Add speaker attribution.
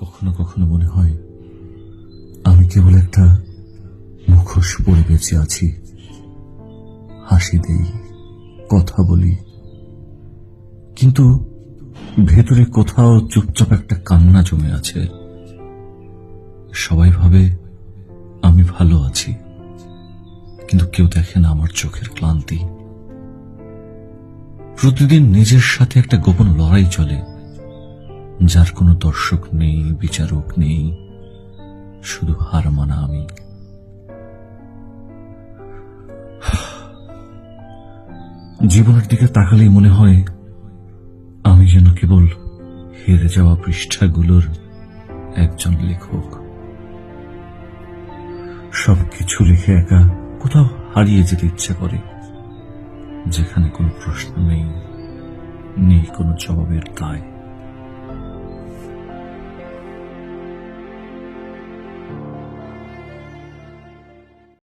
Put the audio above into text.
Speaker 1: কখনো কখনো মনে হয় আমি কেবল একটা মুখোশ পরে বেঁচে আছি। হাসি দেই, কথা বলি, কিন্তু ভেতরে কোথাও চুপচাপ একটা কান্না জমে আছে। সবাই ভাবে আমি ভালো আছি, কিন্তু কেউ দেখে না আমার চোখের ক্লান্তি। প্রতিদিন নিজের সাথে একটা গোপন লড়াই চলে, যার কোনো দর্শক নেই, বিচারক নেই, শুধু হার মানা আমি। জীবনের দিকে তাকালেই মনে হয় আমি যেন কেবল হেরে যাওয়া পৃষ্ঠাগুলোর একজন লেখক। সবকিছু লিখে একা কোথাও হারিয়ে যেতে ইচ্ছা করে, যেখানে কোনো প্রশ্ন নেই, নেই কোনো জবাবের দায়।